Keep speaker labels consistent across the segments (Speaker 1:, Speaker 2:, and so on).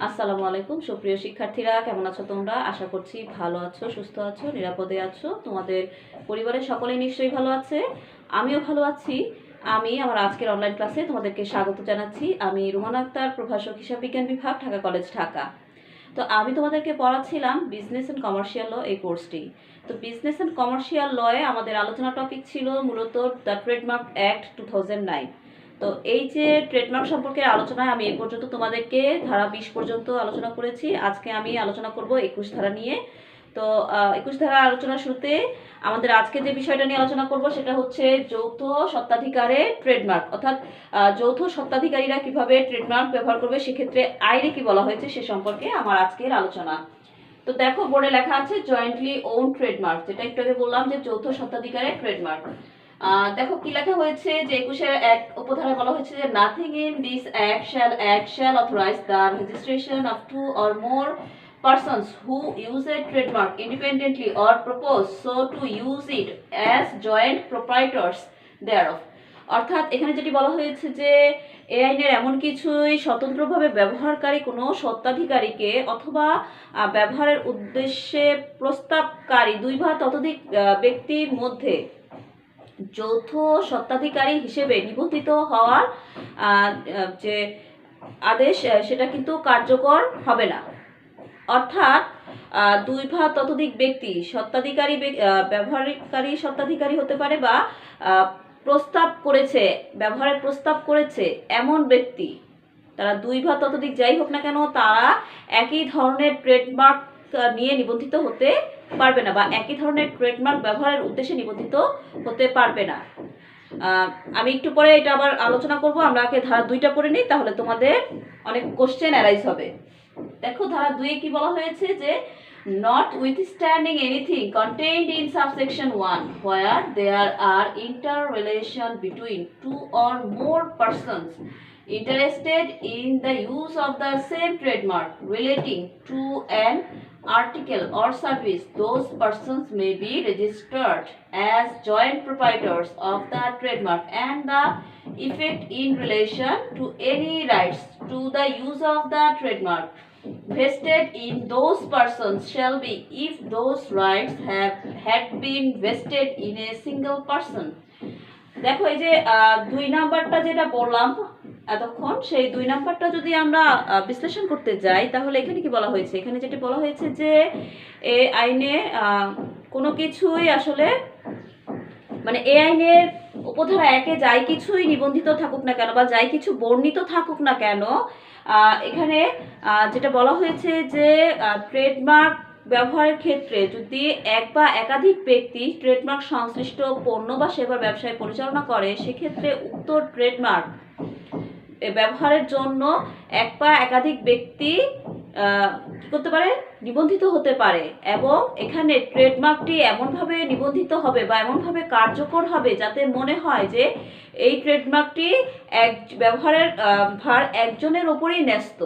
Speaker 1: আসসালামু আলাইকুম সুপ্রিয় শিক্ষার্থীরা, কেমন আছো তোমরা? আশা করছি ভালো আছো, সুস্থ আছো, নিরাপদে আছো। তোমাদের পরিবারের সকলেই নিশ্চয়ই ভালো আছে। আমিও ভালো আছি। আমি আমার আজকের অনলাইন ক্লাসে তোমাদেরকে স্বাগত জানাচ্ছি। আমি রুমানা আক্তার, প্রভাষক হিসাব বিজ্ঞান বিভাগ, ঢাকা কলেজ, ঢাকা। তো আমি তোমাদেরকে পড়াচ্ছিলাম বিজনেস অ্যান্ড কমার্শিয়াল ল, এই কোর্সটি। তো বিজনেস অ্যান্ড কমার্শিয়াল লয়ে আমাদের আলোচনা টপিক ছিল মূলত দ্য ট্রেডমার্ক অ্যাক্ট 2009। তো এই যে ট্রেডমার্ক সম্পর্কে আলোচনায় আমি এই পর্যন্ত তোমাদেরকে ধারা 20 পর্যন্ত আলোচনা করেছি। আজকে আমি আলোচনা করব 21 ধারা নিয়ে। তো 21 ধারা আলোচনার শুরুতে আমাদের আজকে যে বিষয়টা নিয়ে আলোচনা করব সেটা হচ্ছে যৌথ স্বত্বাধিকারে ট্রেডমার্ক, অর্থাৎ যৌথ স্বত্বাধিকারীরা কিভাবে ট্রেডমার্ক ব্যবহার করবে, সেক্ষেত্রে আইনে কি বলা হয়েছে সে সম্পর্কে আমার আজকের আলোচনা। তো দেখো, বোর্ডে লেখা আছে জয়েন্টলি ওন ট্রেডমার্ক, যেটা একটু আগে বললাম যে যৌথ স্বত্বাধিকারে ট্রেডমার্ক। দেখো কি লেখা হয়েছে যে 21-এর উপধারায় বলা হয়েছে যে nothing in this act shall authorise the registration of two or more persons who use a trademark independently or propose so to use it as joint proprietors thereof। অর্থাৎ এখানে যেটি বলা হয়েছে যে এই আইনের এমন কিছুই স্বতন্ত্রভাবে ব্যবহারকারী কোনো স্বত্বাধিকারীকে অথবা ব্যবহারের উদ্দেশ্যে প্রস্তাবকারী দুই বা ততোধিক ব্যক্তির মধ্যে যৌথ স্বত্বাধিকারী হিসেবে নিবন্ধিত হওয়ার যে আদেশ, সেটা কিন্তু কার্যকর হবে না। অর্থাৎ দুই বা ততোধিক ব্যক্তি স্বত্বাধিকারী, ব্যবহারকারী স্বত্বাধিকারী হতে পারে বা প্রস্তাব করেছে, ব্যবহারের প্রস্তাব করেছে এমন ব্যক্তি, তারা দুই বা ততোধিক যাই হোক না কেন, তারা একই ধরনের ট্রেডমার্ক নিয়ে নিবন্ধিত হতে পারবে না বা একই ধরনের ট্রেডমার্ক ব্যবহারের উদ্দেশ্যে নিবন্ধিত হতে পারবে না। আমি একটু পরে এটা আবার আলোচনা করব। আমরা আগে ধারা 2টা পড়ে নিই, তাহলে তোমাদের অনেক কোশ্চেন অ্যারাইজ হবে। দেখো ধারা 2-এ কি বলা হয়েছে যে notwithstanding anything contained in subsection 1 where there are interrelation between two or more persons interested in the use of the same trademark relating to an article or service, those persons may be registered as joint proprietors of the trademark, and the effect in relation to any rights to the use of the trademark vested in those persons shall be if those rights had been vested in a single person। দেখো এই যে 2 নাম্বারটা যেটা বললাম এতক্ষণ, সেই 2 নাম্বারটা যদি আমরা বিশ্লেষণ করতে যাই, তাহলে এখানে কি বলা হয়েছে? এখানে যেটি বলা হয়েছে যে এই আইনে কোনো কিছুই আসলে, মানে এই আইনের উপধারা 1-এ যাই কিছুই নিবন্ধিত থাকুক না কেন বা যাই কিছু বর্ণিত থাকুক না কেন, এখানে যেটা বলা হয়েছে যে ট্রেডমার্ক ব্যবহারের ক্ষেত্রে যদি এক বা একাধিক ব্যক্তি ট্রেডমার্ক সংশ্লিষ্ট পণ্য বা সেবার ব্যবসায় পরিচালনা করে, সেক্ষেত্রে উক্ত ট্রেডমার্ক ব্যবহারের জন্য এক বা একাধিক ব্যক্তি কি করতে পারে? নিবন্ধিত হতে পারে। এবং এখানে ট্রেডমার্কটি এমনভাবে নিবন্ধিত হবে বা এমনভাবে কার্যকর হবে যাতে মনে হয় যে এই ট্রেডমার্কটি ব্যবহারের ভার একজনের ওপরেই ন্যস্ত।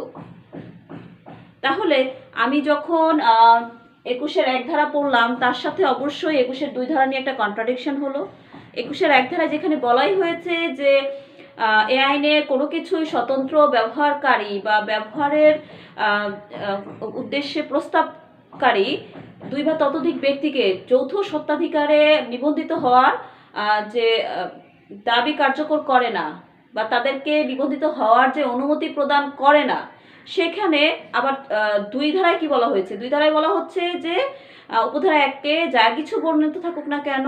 Speaker 1: তাহলে আমি যখন 21-এর 1 ধারা পড়লাম, তার সাথে অবশ্যই 21-এর 2 ধারা নিয়ে একটা কন্ট্রাডিকশন হলো। 21-এর 1 ধারা যেখানে বলাই হয়েছে যে এ আইনে কোনো কিছুই স্বতন্ত্র ব্যবহারকারী বা ব্যবহারের উদ্দেশ্যে প্রস্তাবকারী দুই বা ততোধিক ব্যক্তিকে যৌথ স্বত্বাধিকারে নিবন্ধিত হওয়ার যে দাবি কার্যকর করে না বা তাদেরকে নিবন্ধিত হওয়ার যে অনুমতি প্রদান করে না, সেখানে আবার 2 ধারায় কি বলা হয়েছে? 2 ধারায় বলা হচ্ছে যে উপধারা 1-এ যা কিছু বর্ণিত থাকুক না কেন,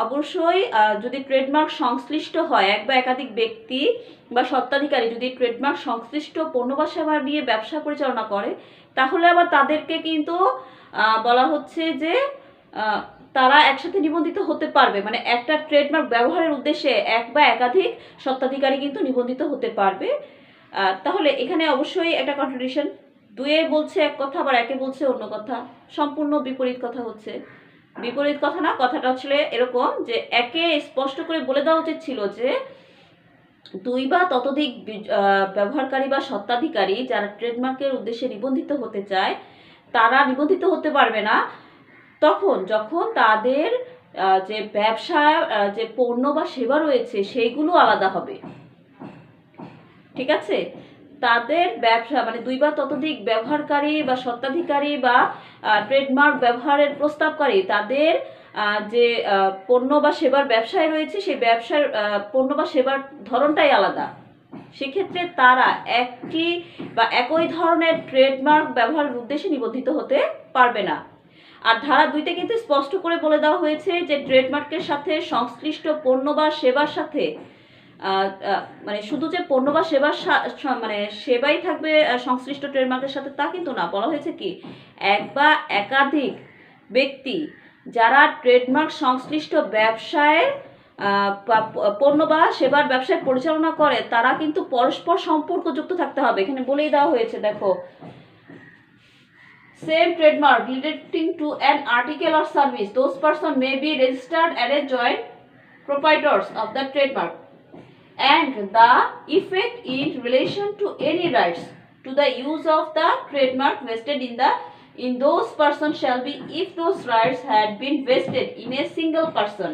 Speaker 1: অবশ্যই যদি ট্রেডমার্ক সংশ্লিষ্ট হয়, এক বা একাধিক ব্যক্তি বা স্বত্বাধিকারী যদি ট্রেডমার্ক সংশ্লিষ্ট পণ্য বা সেবা নিয়ে ব্যবসা পরিচালনা করে, তাহলে আবার তাদেরকে কিন্তু বলা হচ্ছে যে তারা একসাথে নিবন্ধিত হতে পারবে। মানে একটা ট্রেডমার্ক ব্যবহারের উদ্দেশ্যে এক বা একাধিক স্বত্বাধিকারী কিন্তু নিবন্ধিত হতে পারবে। তাহলে এখানে অবশ্যই একটা কন্ট্রাডিকশন, 2-এ বলছে এক কথা, আবার 1-এ বলছে অন্য কথা, সম্পূর্ণ বিপরীত কথা হচ্ছে। বিপরীত কথা না, কথাটা আসলে এরকম যে 1-এ স্পষ্ট করে বলে দেওয়া উচিত ছিল যে দুই বা ততোধিক ব্যবহারকারী বা স্বত্বাধিকারী যারা ট্রেডমার্কের উদ্দেশ্যে নিবন্ধিত হতে চায়, তারা নিবন্ধিত হতে পারবে না তখন যখন তাদের যে ব্যবসা, যে পণ্য বা সেবা রয়েছে সেইগুলো আলাদা হবে। ঠিক আছে? তাদের ব্যবসা মানে 2 বা ততোধিক ব্যবহারকারী বা স্বত্বাধিকারী বা ট্রেডমার্ক ব্যবহারের প্রস্তাবকারী তাদের যে পণ্য বা সেবার ব্যবসায় রয়েছে সেই ব্যবসার পণ্য বা সেবার ধরনটাই আলাদা। সেক্ষেত্রে তারা একটি বা একই ধরনের ট্রেডমার্ক ব্যবহারের উদ্দেশ্যে নিবন্ধিত হতে পারবে না। আর ধারা 2তে কিন্তু স্পষ্ট করে বলে দেওয়া হয়েছে যে ট্রেডমার্কের সাথে সংশ্লিষ্ট পণ্য বা সেবার সাথে মানে শুধু যে পণ্য বা সেবার মানে সেবাই থাকবে সংশ্লিষ্ট ট্রেডমার্কের সাথে তা কিন্তু না। বলা হয়েছে কি এক বা একাধিক ব্যক্তি যারা ট্রেডমার্ক সংশ্লিষ্ট ব্যবসায় পণ্য বা সেবার ব্যবসায় পরিচালনা করে তারা কিন্তু পরস্পর সম্পর্কযুক্ত থাকতে হবে। এখানে বলেই দেওয়া হয়েছে, দেখো, same trademark relating to an article or service, those person may be registered as a joint proprietors of the trademark, and the effect in relation to any rights to the use of the trademark vested in those person shall be if those rights had been vested in a single person.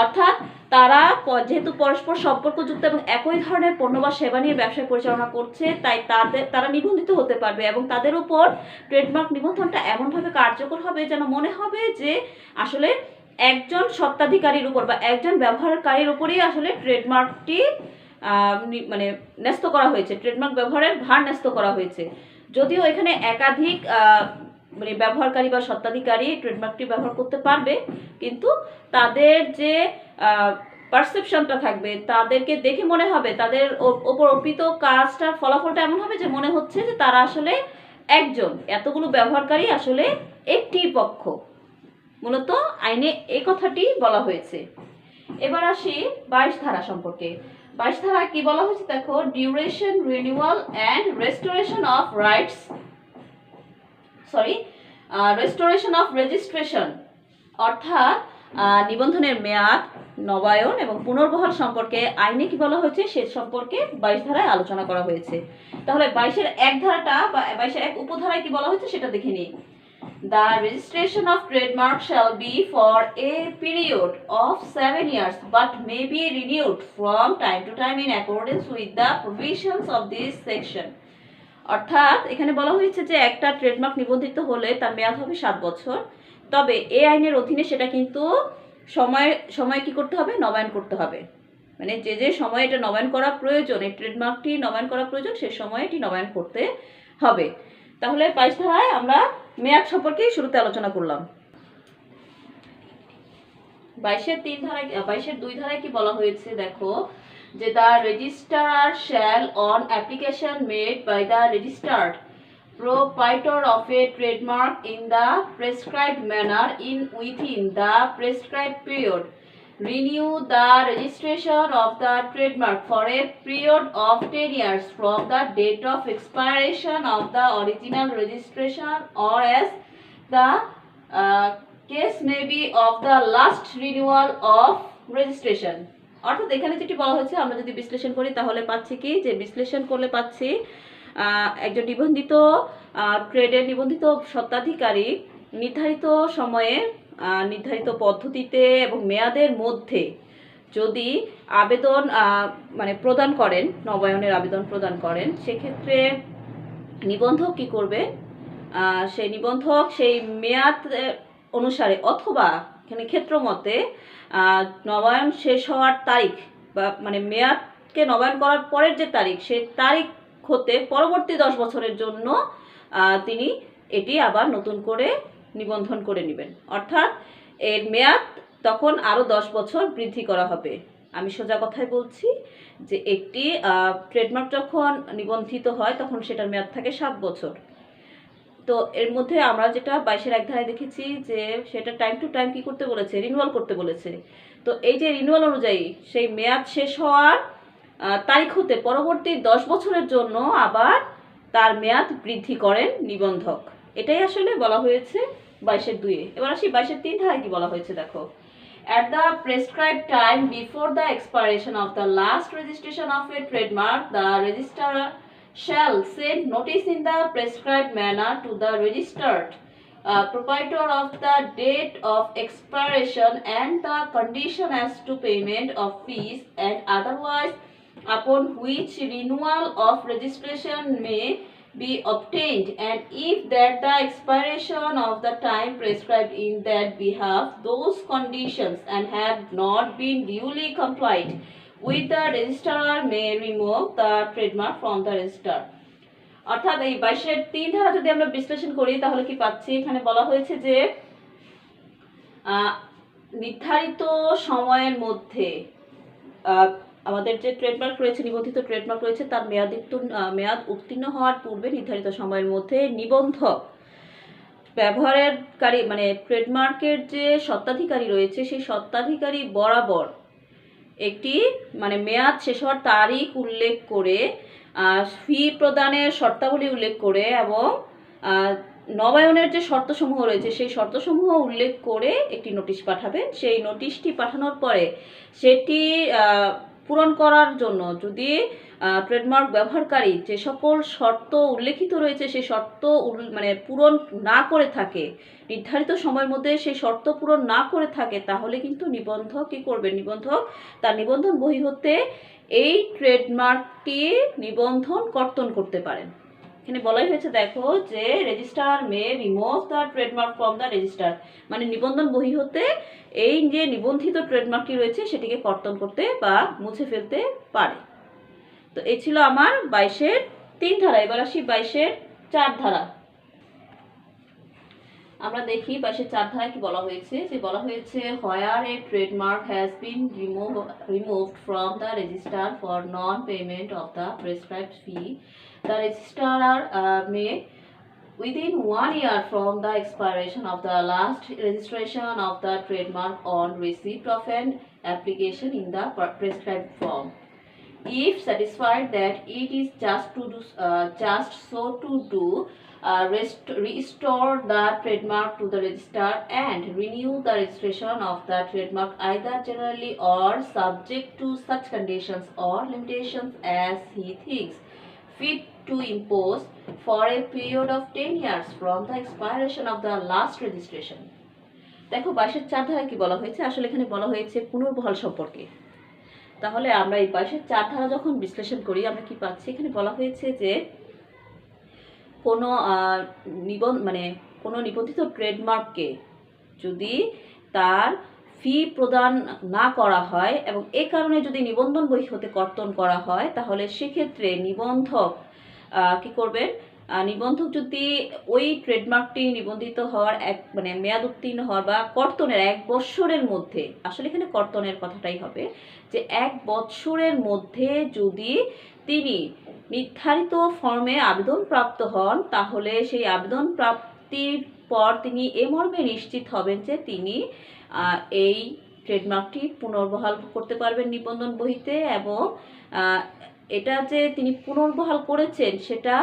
Speaker 1: অর্থাৎ তারা যেহেতু পরস্পর সম্পর্কযুক্ত এবং একই ধরনের পণ্য বা সেবা নিয়ে ব্যবসা পরিচালনা করছে, তাই তারা নিবন্ধিত হতে পারবে এবং তাদের উপর ট্রেডমার্ক নিবন্ধনটা এমনভাবে কার্যকর হবে যেন মনে হবে যে আসলে একজন স্বত্বাধিকারীর উপর বা একজন ব্যবহারকারীর উপরেই আসলে ট্রেডমার্কটি মানে ন্যস্ত করা হয়েছে, ট্রেডমার্ক ব্যবহারের ভার ন্যস্ত করা হয়েছে। যদিও এখানে একাধিক মানে ব্যবহারকারী বা স্বত্বাধিকারী ট্রেডমার্কটি ব্যবহার করতে পারবে, কিন্তু তাদের যে পারসেপশনটা থাকবে, তাদেরকে দেখে মনে হবে, তাদের ওপর অর্পিত কাজটার ফলাফলটা এমন হবে যে মনে হচ্ছে যে তারা আসলে একজন, এতগুলো ব্যবহারকারী আসলে একটি পক্ষ। মূলত আইনে এই কথাটি বলা হয়েছে। এবার আসি 22 ধারা সম্পর্কে। 22 ধারা কি বলা হয়েছে দেখো, duration, renewal and restoration of rights, restoration of registration, অর্থাৎ নিবন্ধনের মেয়াদ, নবায়ন এবং পুনর্বহাল সম্পর্কে আইনে কি বলা হয়েছে সে সম্পর্কে 22 ধারায় আলোচনা করা হয়েছে। তাহলে 22-এর 1 ধারাটা বা 22-এর 1 উপধারায় কি বলা হয়েছে সেটা দেখে নিই। The registration of trademark shall be for a period of 7 years but may be renewed from time to time in accordance with the provisions of this section. অর্থাৎ এখানে বলা হয়েছে যে একটা ট্রেডমার্ক নিবন্ধিত হলে তার মেয়াদ হবে 7 বছর, তবে এই আইনের অধীনে সেটা কিন্তু সময় কি করতে হবে, নবায়ন করতে হবে। মানে যে সময় এটা নবায়ন করা প্রয়োজন, এই ট্রেডমার্কটি নবায়ন করা প্রয়োজন, সেই সময় এটি নবায়ন করতে হবে। তাহলে 22 ধারায় আমরা মেয়াদ সম্পর্কে শুরুতে আলোচনা করলাম। 22-এর 2 ধারায় কি বলা হয়েছে দেখো, যে the registrar shall on application made by the registered proprietor of a trademark in the prescribed manner within the prescribed period renew the registration of the trademark for a period of 10 years from the date of expiration of the original registration or as the case may be of the last renewal of registration. অর্থাৎ এখানে যেটি বলা হয়েছে আমরা যদি বিশ্লেষণ করি তাহলে পাচ্ছি কি, যে বিশ্লেষণ করলে পাচ্ছি একজন নিবন্ধিত ট্রেডের নিবন্ধিত স্বত্বাধিকারী নির্ধারিত সময়ে, নির্ধারিত পদ্ধতিতে এবং মেয়াদের মধ্যে যদি আবেদন মানে প্রদান করেন, নবায়নের আবেদন প্রদান করেন, সেক্ষেত্রে নিবন্ধক কি করবে, সেই নিবন্ধক সেই মেয়াদ অনুসারে অথবা এখানে ক্ষেত্র মতে নবায়ন শেষ হওয়ার তারিখ বা মানে মেয়াদকে নবায়ন করার পরের যে তারিখ, সেই তারিখ হতে পরবর্তী 10 বছরের জন্য তিনি এটি আবার নতুন করে নিবন্ধন করে নেবেন। অর্থাৎ এর মেয়াদ তখন আরও 10 বছর বৃদ্ধি করা হবে। আমি সোজা কথায় বলছি যে একটি ট্রেডমার্ক যখন নিবন্ধিত হয় তখন সেটার মেয়াদ থাকে 7 বছর। তো এর মধ্যে আমরা যেটা 22-এর 1 ধারায় দেখেছি যে সেটা টাইম টু টাইম কি করতে বলেছে, রিনিউয়াল করতে বলেছে। তো এই যে রিনিউয়াল অনুযায়ী সেই মেয়াদ শেষ হওয়ার তারিখ হতে পরবর্তী 10 বছরের জন্য আবার তার মেয়াদ বৃদ্ধি করেন নিবন্ধক। এটাই আসলে বলা হয়েছে 22-এর 2-এ। এবার আসি 22-এর 3 ধারায় কি বলা হয়েছে দেখো, at the prescribed time before the expiration of the last registration of a trademark, the registrar shall send notice in the prescribed manner to the registered proprietor of the date of expiration and the condition as to payment of fees and otherwise upon which renewal of registration may be obtained, and if that the expiration of the time prescribed in that behalf those conditions and have not been duly complied with, the registrar may remove the trademark from the register. অর্থাৎ এই 22-এর 3 ধারা যদি আমরা বিশ্লেষণ করি তাহলে কি পাচ্ছি, এখানে বলা হয়েছে যে নির্ধারিত সময়ের মধ্যে আমাদের যে ট্রেডমার্ক রয়েছে, নিবন্ধিত ট্রেডমার্ক রয়েছে, তার মেয়াদ উত্তীর্ণ হওয়ার পূর্বে নির্ধারিত সময়ের মধ্যে নিবন্ধক ব্যবহারকারী মানে ট্রেডমার্কের যে স্বত্বাধিকারী রয়েছে সেই স্বত্বাধিকারী বরাবর একটি মানে মেয়াদ শেষ হওয়ার তারিখ উল্লেখ করে, ফি প্রদানের শর্তাবলী উল্লেখ করে এবং নবায়নের যে শর্তসমূহ রয়েছে সেই শর্তসমূহ উল্লেখ করে একটি নোটিশ পাঠাবেন। সেই নোটিশটি পাঠানোর পরে সেটি পূরণ করার জন্য যদি ট্রেডমার্ক ব্যবহারকারী যে সকল শর্ত উল্লেখিত রয়েছে সেই শর্ত মানে পূরণ না করে থাকে, নির্ধারিত সময়ের মধ্যে সেই শর্ত পূরণ না করে থাকে, তাহলে কিন্তু নিবন্ধক কী করবে, নিবন্ধক তার নিবন্ধন বহি হতে এই ট্রেডমার্কটি নিবন্ধন কর্তন করতে পারেন। এখানে বলাই হয়েছে দেখো যে registrar May remove the trademark from the register, মানে নিবন্ধন বহি হতে এই যে নিবন্ধিত ট্রেডমার্কটি রয়েছে সেটিকে কর্তন করতে বা মুছে ফেলতে পারে। তো এই ছিল আমার 22-এর 3 ধারা। এবার আসি 22-এর 4 ধারা। আমরা দেখি 22-এর 4 ধারায় কি বলা হয়েছে, যে বলা হয়েছে where a trademark has been removed from the register for non-payment of the prescribed fee, the registrar may within 1 year from the expiration of the last registration of the trademark on receipt of an application in the prescribed form, if satisfied that it is restore the trademark to the register and renew the registration of the trademark either generally or subject to such conditions or limitations as he thinks fit to impose for a period of 10 years from the expiration of the last registration. দেখো 22-এর 4 ধারায় কি বলা হয়েছে, আসলে এখানে বলা হয়েছে পুনর্বহাল সম্পর্কে। তাহলে আমরা এই 22-এর 4 ধারা যখন বিশ্লেষণ করি আমরা কি পাচ্ছি, এখানে বলা হয়েছে যে কোনো কোনো নিবন্ধিত ট্রেডমার্ককে যদি তার ফি প্রদান না করা হয় এবং এ কারণে যদি নিবন্ধন বহি হতে কর্তন করা হয়, তাহলে সেক্ষেত্রে নিবন্ধক কি করবেন, নিবন্ধক যদি ওই ট্রেডমার্কটি নিবন্ধিত হওয়ার মেয়াদ উত্তীর্ণ হওয়ার বা কর্তনের 1 বৎসরের মধ্যে, আসলে এখানে কর্তনের কথাটাই হবে, যে 1 বৎসরের মধ্যে যদি তিনি নির্ধারিত ফর্মে আবেদন প্রাপ্ত হন, তাহলে সেই আবেদন প্রাপ্তির পর তিনি এ মর্মে নিশ্চিত হবেন যে তিনি এই ট্রেডমার্কটি পুনর্বহাল করতে পারবেন নিবন্ধন বহিতে, এবং এটা যে তিনি পুনর্বহাল করেছেন সেটা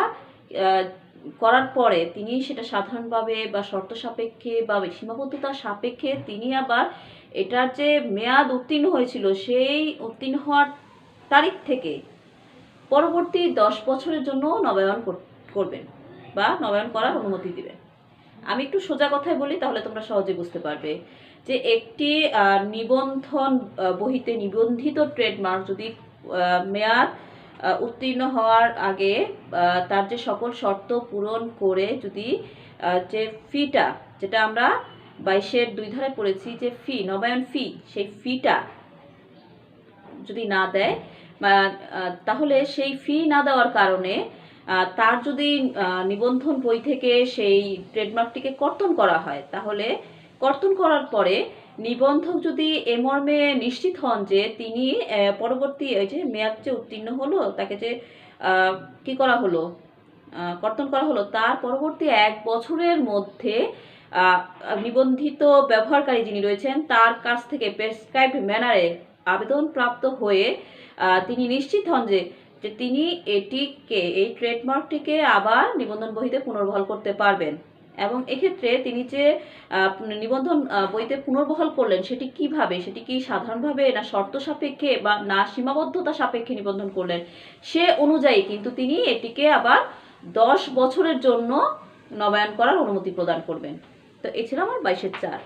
Speaker 1: করার পরে তিনি সেটা সাধারণভাবে বা শর্ত সাপেক্ষে বা সীমাবদ্ধতা সাপেক্ষে তিনি আবার এটার যে মেয়াদ উত্তীর্ণ হয়েছিল সেই উত্তীর্ণ হওয়ার তারিখ থেকে পরবর্তী 10 বছরের জন্য নবায়ন করবেন বা নবায়ন করার অনুমতি দিবেন। আমি একটু সোজা কথায় বলি তাহলে তোমরা সহজে বুঝতে পারবে যে একটি নিবন্ধন বহিতে নিবন্ধিত ট্রেডমার্ক যদি মেয়াদ উত্তীর্ণ হওয়ার আগে তার যে সকল শর্ত পূরণ করে যদি যে ফিটা, যেটা আমরা 22-এর 2 ধারায় পড়েছি যে ফি, নবায়ন ফি, সেই ফিটা যদি না দেয়, তাহলে সেই ফি না দেওয়ার কারণে তার যদি নিবন্ধন বই থেকে সেই ট্রেডমার্কটিকে কর্তন করা হয়, তাহলে কর্তন করার পরে নিবন্ধক যদি এ মর্মে নিশ্চিত হন যে তিনি পরবর্তী ওই যে মেয়াদ যে উত্তীর্ণ হলো, তাকে যে কি করা হলো, কর্তন করা হলো, তার পরবর্তী 1 বছরের মধ্যে নিবন্ধিত ব্যবহারকারী যিনি রয়েছেন তার কাছ থেকে প্রেসক্রাইবড ম্যানারে আবেদন প্রাপ্ত হয়ে তিনি নিশ্চিত হন যে তিনি এটিকে, এই ট্রেডমার্কটিকে আবার নিবন্ধন বহিতে পুনর্বহাল করতে পারবেন। এবং এক্ষেত্রে তিনি যে নিবন্ধন বইতে পুনর্বহাল করলেন সেটি কিভাবে, সেটি কি সাধারণভাবে না শর্ত সাপেক্ষে বা না সীমাবদ্ধতা সাপেক্ষে নিবন্ধন করলেন, সে অনুযায়ী কিন্তু তিনি এটিকে আবার 10 বছরের জন্য নবায়ন করার অনুমতি প্রদান করবেন। তো এই ছিল আমার 22-এর 4।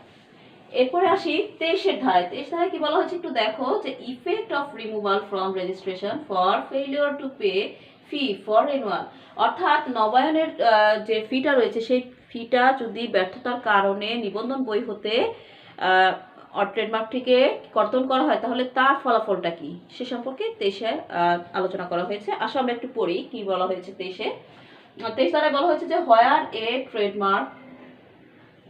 Speaker 1: এরপরে আসি 23-এর ধারায়। 23 ধারায় কি বলা হয়েছে একটু দেখো, যে effect of removal from registration for failure to pay fee for renewal. অর্থাৎ নবায়নের যে ফিটা রয়েছে সেই ফিটা যদি ব্যর্থতার কারণে নিবন্ধন বই হতে ট্রেডমার্কটিকে কর্তন করা হয়, তাহলে তার ফলাফলটা কি সে সম্পর্কে 23-এ আলোচনা করা হয়েছে। আসো আমরা একটু পড়ি কি বলা হয়েছে 23-এ। 23 ধারায় বলা হয়েছে যে হোয়ার এ trademark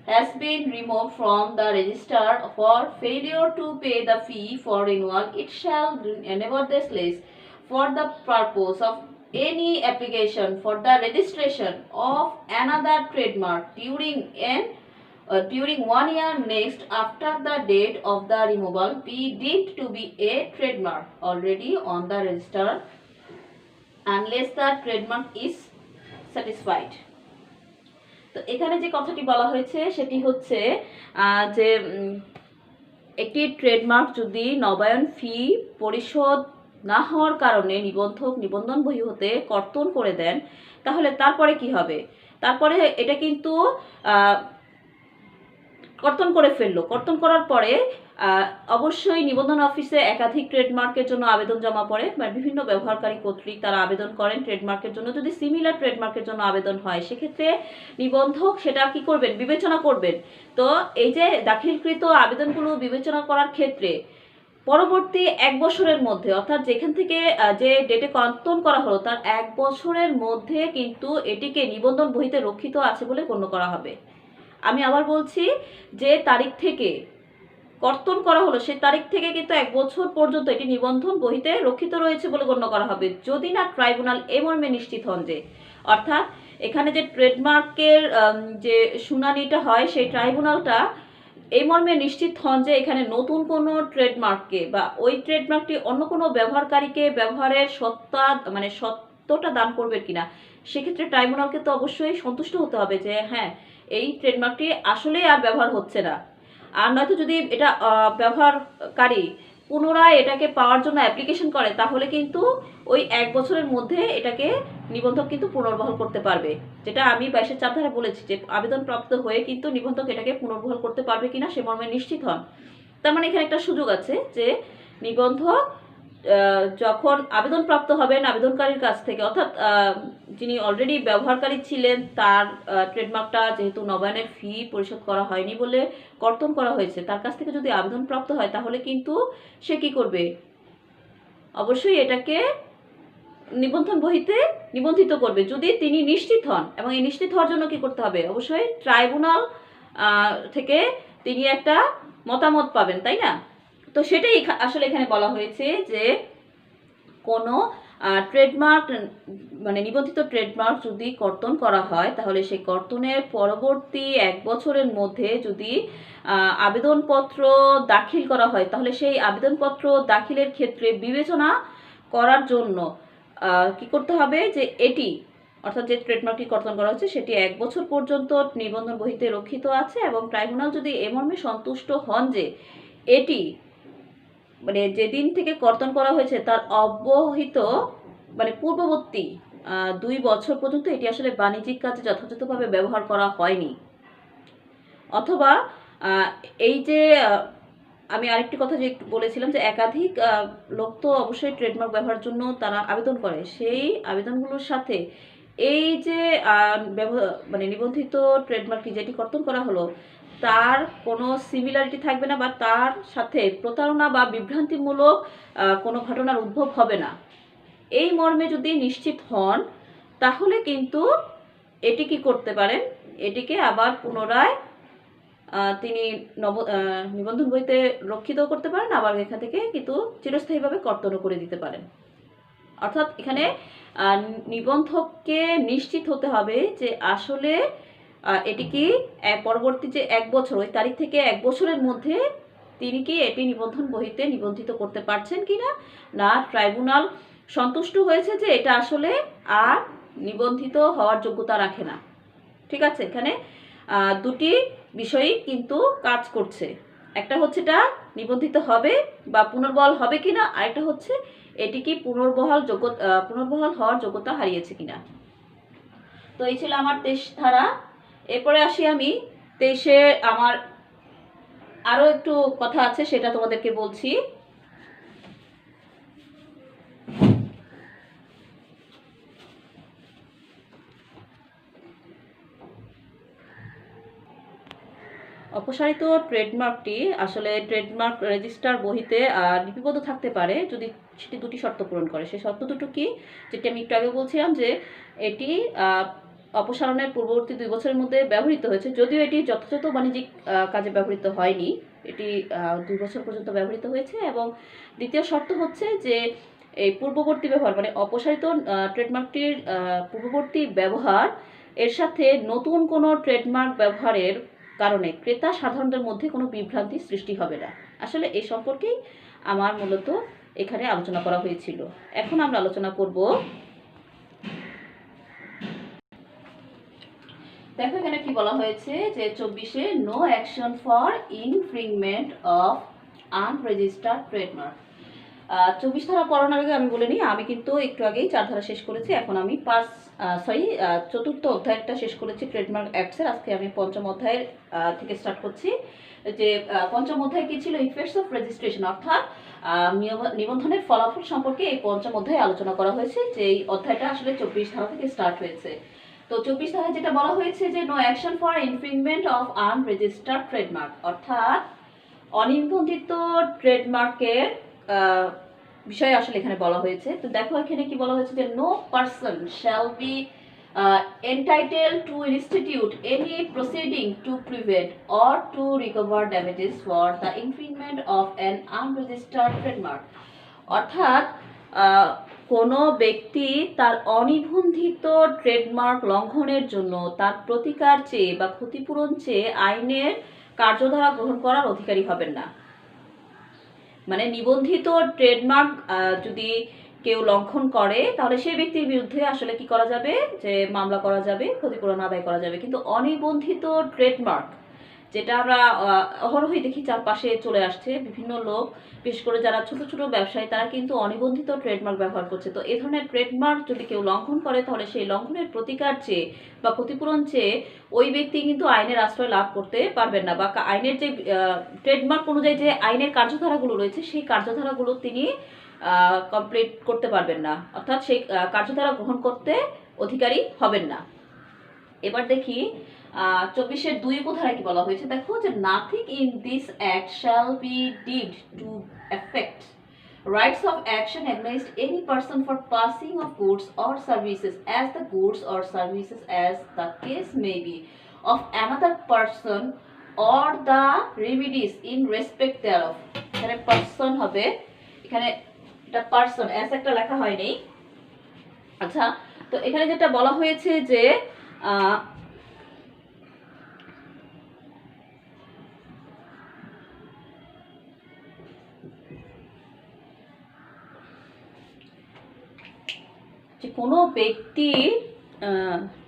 Speaker 1: has been removed from the register for failure to pay the fee for renewal, it shall nevertheless, for the purpose of any application for the registration of another trademark during 1 year next after the date of the removal, be deemed to be a trademark already on the register unless the trademark is satisfied. তো এখানে যে কথাটি বলা হয়েছে সেটি হচ্ছে যে একটি ট্রেডমার্ক যদি নবায়ন ফি পরিশোধ না হওয়ার কারণে নিবন্ধক নিবন্ধন বই হতে কর্তন করে দেন, তাহলে তারপরে কি হবে? তারপরে এটা কিন্তু কর্তন করে ফেললো। কর্তন করার পরে অবশ্যই নিবন্ধন অফিসে একাধিক ট্রেডমার্কের জন্য আবেদন জমা পড়ে, বিভিন্ন ব্যবহারকারী কর্তৃক তারা আবেদন করেন ট্রেডমার্কের জন্য। যদি সিমিলার ট্রেডমার্কের জন্য আবেদন হয় সেক্ষেত্রে নিবন্ধক সেটা কি করবেন? বিবেচনা করবেন। তো এই যে দাখিলকৃত আবেদনগুলো বিবেচনা করার ক্ষেত্রে পরবর্তী 1 বছরের মধ্যে, অর্থাৎ যেখান থেকে যে ডেটে কর্তন করা হলো তার 1 বছরের মধ্যে কিন্তু এটিকে নিবন্ধন বহিতে রক্ষিত আছে বলে গণ্য করা হবে। আমি আবার বলছি, যে তারিখ থেকে কর্তন করা হলো সেই তারিখ থেকে কিন্তু 1 বছর পর্যন্ত এটি নিবন্ধন বহিতে রক্ষিত রয়েছে বলে গণ্য করা হবে, যদি না ট্রাইব্যুনাল এ মর্মে নিশ্চিত হন যে, অর্থাৎ এখানে যে ট্রেডমার্কের যে শুনানিটা হয় সেই ট্রাইব্যুনালটা এই মর্মে নিশ্চিত হন যে এখানে নতুন কোনো ট্রেডমার্ককে বা ওই ট্রেডমার্কটি অন্য কোনো ব্যবহারকারীকে ব্যবহারের সত্যটা দান করবে কিনা। সেক্ষেত্রে ট্রাইব্যুনালকে তো অবশ্যই সন্তুষ্ট হতে হবে যে হ্যাঁ, এই ট্রেডমার্কটি আসলেই আর ব্যবহার হচ্ছে না। আর নয়তো যদি এটা ব্যবহারকারী পুনরায় এটাকে পাওয়ার জন্য অ্যাপ্লিকেশন করে, তাহলে কিন্তু ওই 1 বছরের মধ্যে এটাকে নিবন্ধক কিন্তু পুনর্বহাল করতে পারবে। যেটা আমি 22-এর 4 ধারায় বলেছি যে আবেদন প্রাপ্ত হয়ে কিন্তু নিবন্ধক এটাকে পুনর্বহাল করতে পারবে কিনা সে মর্মে নিশ্চিত হন। তার মানে এখানে একটা সুযোগ আছে যে নিবন্ধক যখন আবেদন প্রাপ্ত হবেন আবেদনকারীর কাছ থেকে, অর্থাৎ যিনি অলরেডি ব্যবহারকারী ছিলেন তার ট্রেডমার্কটা যেহেতু নবায়নের ফি পরিশোধ করা হয়নি বলে কর্তন করা হয়েছে, তার কাছ থেকে যদি আবেদন প্রাপ্ত হয় তাহলে কিন্তু সে কি করবে? অবশ্যই এটাকে নিবন্ধন বহিতে নিবন্ধিত করবে যদি তিনি নিশ্চিত হন। এবং এই নিশ্চিত হওয়ার জন্য কি করতে হবে? অবশ্যই ট্রাইব্যুনাল থেকে তিনি একটা মতামত পাবেন, তাই না? তো সেটাই আসলে এখানে বলা হয়েছে যে কোনো ট্রেডমার্ক নিবন্ধিত ট্রেডমার্ক যদি কর্তন করা হয় তাহলে সেই কর্তনের পরবর্তী 1 বছরের মধ্যে যদি আবেদনপত্র দাখিল করা হয়, তাহলে সেই আবেদনপত্র দাখিলের ক্ষেত্রে বিবেচনা করার জন্য কি করতে হবে? যে এটি, অর্থাৎ যে ট্রেডমার্কটি কর্তন করা হচ্ছে সেটি 1 বছর পর্যন্ত নিবন্ধন বহিতে রক্ষিত আছে, এবং ট্রাইব্যুনাল যদি এ মর্মে সন্তুষ্ট হন যে এটি যেদিন থেকে কর্তন করা হয়েছে তার অব্যবহিত পূর্ববর্তী 2 বছর পর্যন্ত এটি আসলে বাণিজ্যিক কাজে যথাযথভাবে ব্যবহার করা হয়নি, অথবা এই যে আমি আরেকটি কথা যে বলেছিলাম যে একাধিক লোক তো অবশ্যই ট্রেডমার্ক ব্যবহারের জন্য তারা আবেদন করে, সেই আবেদনগুলোর সাথে এই যে নিবন্ধিত ট্রেডমার্কটি যেটি কর্তন করা হলো তার কোনো সিমিলারিটি থাকবে না, বা তার সাথে প্রতারণা বা বিভ্রান্তিমূলক কোনো ঘটনার উদ্ভব হবে না। এই মর্মে যদি নিশ্চিত হন তাহলে কিন্তু এটি কি করতে পারেন? এটিকে আবার পুনরায় তিনি নিবন্ধন বইতে রক্ষিত করতে পারেন, আবার এখান থেকে কিন্তু চিরস্থায়ীভাবে কর্তনও করে দিতে পারেন। অর্থাৎ এখানে নিবন্ধককে নিশ্চিত হতে হবে যে আসলে এটি কি পরবর্তী যে 1 বছর, ওই তারিখ থেকে 1 বছরের মধ্যে তিনি কি এটি নিবন্ধন বহিতে নিবন্ধিত করতে পারছেন কিনা, না ট্রাইব্যুনাল সন্তুষ্ট হয়েছে যে এটা আসলে আর নিবন্ধিত হওয়ার যোগ্যতা রাখে না। ঠিক আছে, এখানে দুটি বিষয়ই কিন্তু কাজ করছে। একটা হচ্ছে এটা নিবন্ধিত হবে বা পুনর্বহাল হবে কিনা, আরেকটা হচ্ছে এটি কি পুনর্বহাল হওয়ার যোগ্যতা হারিয়েছে কিনা। তো এই ছিল আমার 23 ধারা। এরপরে আসি আমি 23-এ আমার আরও একটু কথা আছে, সেটা তোমাদেরকে বলছি। অপসারিত ট্রেডমার্কটি আসলে ট্রেডমার্ক রেজিস্টার বহিতে লিপিবদ্ধ থাকতে পারে যদি সেটি দুটি শর্ত পূরণ করে। সেই শর্ত দুটো কি, যেটি আমি একটু আগে বলছিলাম যে এটি অপসারণের পূর্ববর্তী 2 বছরের মধ্যে ব্যবহৃত হয়েছে, যদিও এটি যথাযথ বাণিজ্যিক কাজে ব্যবহৃত হয়নি, এটি 2 বছর পর্যন্ত ব্যবহৃত হয়েছে। এবং দ্বিতীয় শর্ত হচ্ছে যে এই পূর্ববর্তী ব্যবহার মানে অপসারিত ট্রেডমার্কটির পূর্ববর্তী ব্যবহার এর সাথে নতুন কোনো ট্রেডমার্ক ব্যবহারের কারণে ক্রেতা সাধারণদের মধ্যে কোনো বিভ্রান্তি সৃষ্টি হবে না। আসলে এই সম্পর্কেই আমার মূলত এখানে আলোচনা করা হয়েছিল। এখন আমরা আলোচনা করব, দেখো এখানে কি বলা হয়েছে যে 24-এ no action for infringement of unregistered trademark. 24 ধারা পড়ানোর আগে আমি বলে নিই, আমি কিন্তু একটু আগেই 4 ধারা শেষ করেছি। এখন আমি চতুর্থ অধ্যায়টা শেষ করেছি ট্রেডমার্ক অ্যাক্টসের। আজকে আমি পঞ্চম অধ্যায়ের থেকে স্টার্ট করছি। যে পঞ্চম অধ্যায় কি ছিল, ইফেক্টস অফ রেজিস্ট্রেশন, অর্থাৎ নিবন্ধনের ফলাফল সম্পর্কে এই পঞ্চম অধ্যায়ে আলোচনা করা হয়েছে। যে এই অধ্যায়টা আসলে 24 ধারা থেকে স্টার্ট হয়েছে। তো 24 ধারায় যেটা বলা হয়েছে যে no action for infringement of unregistered trademark, অর্থাৎ অনিবন্ধিত ট্রেডমার্কের বিষয় আসলে এখানে বলা হয়েছে। তো দেখো এখানে কি বলা হয়েছে যে no person shall be entitled to institute any proceeding to prevent or to recover damages for the infringement of an unregistered trademark, অর্থাৎ কোনো ব্যক্তি তার অনিবন্ধিত ট্রেডমার্ক লঙ্ঘনের জন্য তার প্রতিকার চেয়ে বা ক্ষতিপূরণ চেয়ে আইনের কার্যধারা গ্রহণ করার অধিকারী হবেন না। মানে নিবন্ধিত ট্রেডমার্ক যদি কেউ লঙ্ঘন করে তাহলে সেই ব্যক্তির বিরুদ্ধে আসলে কি করা যাবে, যে মামলা করা যাবে, ক্ষতিপূরণ আদায় করা যাবে। কিন্তু অনিবন্ধিত ট্রেডমার্ক যেটা আমরা অহরহই দেখি চারপাশে চলে আসছে, বিভিন্ন লোক বিশেষ করে যারা ছোট ছোট ব্যবসায়ী তারা কিন্তু অনিবন্ধিত ট্রেডমার্ক ব্যবহার করছে। তো এই ধরনের ট্রেডমার্ক যদি কেউ লঙ্ঘন করে তাহলে সেই লঙ্ঘনের প্রতিকার চেয়ে বা ক্ষতিপূরণ চেয়ে ওই ব্যক্তি কিন্তু আইনের আশ্রয় লাভ করতে পারবেন না, বা আইনের যে ট্রেডমার্ক অনুযায়ী যে আইনের কার্যধারাগুলো রয়েছে সেই কার্যধারাগুলো তিনি কমপ্লিট করতে পারবেন না, অর্থাৎ সেই কার্যধারা গ্রহণ করতে অধিকারী হবেন না। এবার দেখি 24-এর 2 ধারায় কি বলা হয়েছে, দেখো যে nothing in this act shall be ডিড to affect rights of action against any person for passing of goods or services as the goods or services as the case may be of another person or the remedies in respect thereof। এখানে person হবে, এখানে এটা person S একটা লেখা হয়নি। আচ্ছা, তো এখানে যেটা বলা হয়েছে যে কোনো ব্যক্তি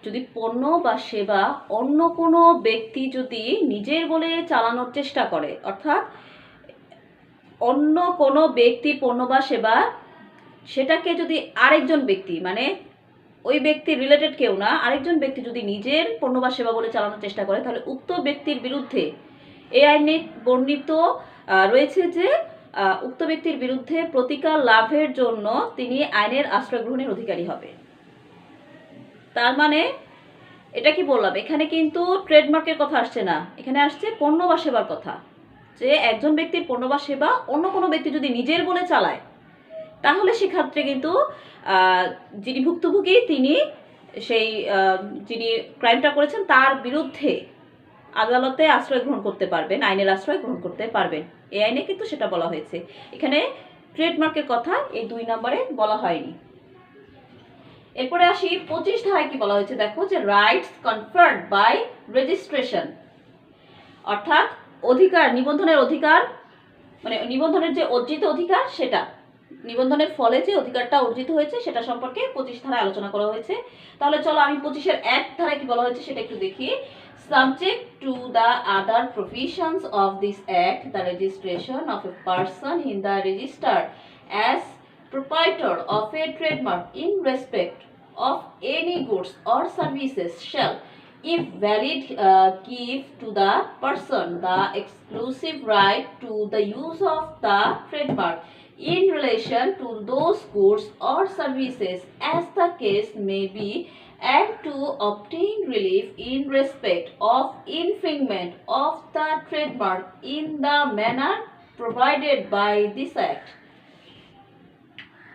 Speaker 1: যদি পণ্য বা সেবা অন্য কোনো ব্যক্তি যদি নিজের বলে চালানোর চেষ্টা করে, অর্থাৎ অন্য কোনো ব্যক্তি পণ্য বা সেবা সেটাকে যদি আরেকজন ব্যক্তি মানে ওই ব্যক্তি রিলেটেড কেউ না, আরেকজন ব্যক্তি যদি নিজের পণ্য বা সেবা বলে চালানোর চেষ্টা করে তাহলে উক্ত ব্যক্তির বিরুদ্ধে এই আইনে বর্ণিত রয়েছে যে উক্ত ব্যক্তির বিরুদ্ধে প্রতিকার লাভের জন্য তিনি আইনের আশ্রয় গ্রহণের অধিকারী হবে। তার মানে এটা কি বললাম, এখানে কিন্তু ট্রেডমার্কের কথা আসছে না, এখানে আসছে পণ্য বা সেবার কথা। যে একজন ব্যক্তির পণ্য বা সেবা অন্য কোনো ব্যক্তি যদি নিজের বলে চালায় তাহলে সেক্ষেত্রে কিন্তু যিনি ভুক্তভোগী তিনি সেই যিনি ক্রাইমটা করেছেন তার বিরুদ্ধে আদালতে আশ্রয় গ্রহণ করতে পারবেন, আইনের আশ্রয় গ্রহণ করতে পারবেন। এই আইনে কিন্তু সেটা বলা হয়েছে, এখানে ট্রেডমার্কের কথা এই 2 নম্বরে বলা হয়নি। এরপরে আসি 25 ধারায় কি বলা হয়েছে, দেখো যে রাইটস কনফার্ড বাই রেজিস্ট্রেশন, অর্থাৎ অধিকার, নিবন্ধনের অধিকার মানে নিবন্ধনের যে অর্জিত অধিকার, সেটা নিবন্ধনের ফলে যে অধিকারটা অর্জিত হয়েছে সেটা সম্পর্কে 25 ধারায় আলোচনা করা হয়েছে। তাহলে চলো আমি 25-এর 1 ধারায় কি বলা হয়েছে সেটা একটু দেখি। Subject to the other provisions of this act, the registration of a person in the register as proprietor of a trademark in respect of any goods or services shall if valid, give to the person the exclusive right to the use of the trademark in relation to those goods or services as the case may be, and to obtain relief in respect of infringement of the trademark in the manner provided by this act.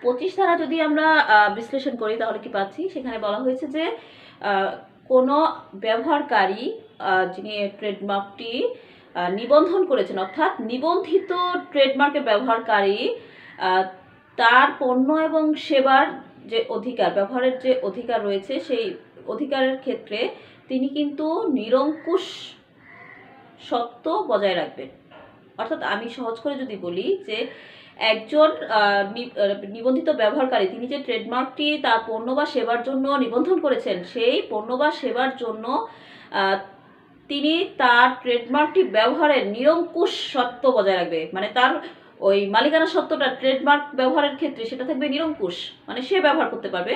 Speaker 1: 25 ধারা যদি আমরা বিশ্লেষণ করি তাহলে কি পাচ্ছি, সেখানে বলা হয়েছে যে কোনো ব্যবহারকারী যিনি ট্রেডমার্কটি নিবন্ধন করেছেন, অর্থাৎ নিবন্ধিত ট্রেডমার্কের ব্যবহারকারী তার পণ্য এবং সেবার যে অধিকার, ব্যবহারের যে অধিকার রয়েছে সেই অধিকারের ক্ষেত্রে তিনি কিন্তু নিরঙ্কুশ সত্ত্ব বজায় রাখবেন। অর্থাৎ আমি সহজ করে যদি বলি যে একজন নিবন্ধিত ব্যবহারকারী তিনি যে ট্রেডমার্কটি তার পণ্য বা সেবার জন্য নিবন্ধন করেছেন, সেই পণ্য বা সেবার জন্য তিনি তার ট্রেডমার্কটি ব্যবহারের নিরঙ্কুশ সত্ত্ব বজায় রাখবে। মানে তার ওই মালিকানা সত্ত্বটা ট্রেডমার্ক ব্যবহারের ক্ষেত্রে সেটা থাকবে নিরঙ্কুশ, মানে সে ব্যবহার করতে পারবে,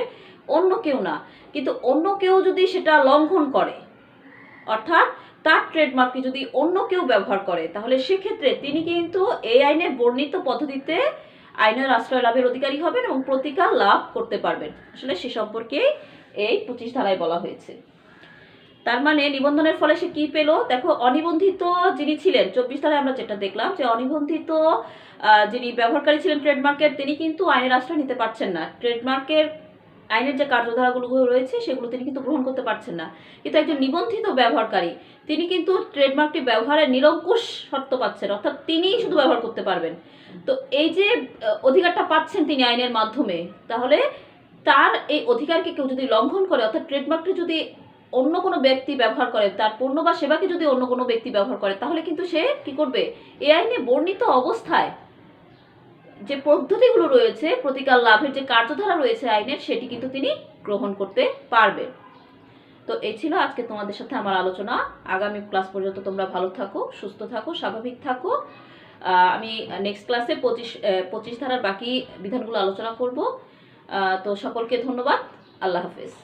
Speaker 1: অন্য কেউ না। কিন্তু অন্য কেউ যদি সেটা লঙ্ঘন করে, অর্থাৎ তার ট্রেডমার্কটি যদি অন্য কেউ ব্যবহার করে, তাহলে সেক্ষেত্রে তিনি কিন্তু এই আইনে বর্ণিত পদ্ধতিতে আইনের আশ্রয় লাভের অধিকারী হবেন এবং প্রতিকার লাভ করতে পারবেন। আসলে সে সম্পর্কে এই 25 ধারায় বলা হয়েছে। তার মানে নিবন্ধনের ফলে সে কি পেল, দেখো অনিবন্ধিত যিনি ছিলেন, 24 ধারায় আমরা যেটা দেখলাম যে অনিবন্ধিত যিনি ব্যবহারকারী ছিলেন ট্রেডমার্কের, তিনি কিন্তু আইনের আশ্রয় নিতে পারছেন না। ট্রেডমার্কের আইনের যে কার্যধারাগুলো রয়েছে সেগুলো তিনি কিন্তু গ্রহণ করতে পারছেন না। কিন্তু একজন নিবন্ধিত ব্যবহারকারী তিনি কিন্তু ট্রেডমার্কটি ব্যবহারের নিরঙ্কুশ শর্ত পাচ্ছেন, অর্থাৎ তিনিই শুধু ব্যবহার করতে পারবেন। তো এই যে অধিকারটা পাচ্ছেন তিনি আইনের মাধ্যমে, তাহলে তার এই অধিকারকে কেউ যদি লঙ্ঘন করে, অর্থাৎ ট্রেডমার্কটি যদি অন্য কোনো ব্যক্তি ব্যবহার করে, তার পণ্য বা সেবাকে যদি অন্য কোনো ব্যক্তি ব্যবহার করে, তাহলে কিন্তু সে কি করবে, এই আইনে বর্ণিত অবস্থায় যে পদ্ধতিগুলো রয়েছে, প্রতিকার লাভের যে কার্যধারা রয়েছে আইনের, সেটি কিন্তু তিনি গ্রহণ করতে পারবেন। তো এই ছিল আজকে তোমাদের সাথে আমার আলোচনা। আগামী ক্লাস পর্যন্ত তোমরা ভালো থাকো, সুস্থ থাকো, স্বাভাবিক থাকো। আমি নেক্সট ক্লাসে 25 ধারার বাকি বিধানগুলো আলোচনা করব। তো সকলকে ধন্যবাদ। আল্লাহ হাফেজ।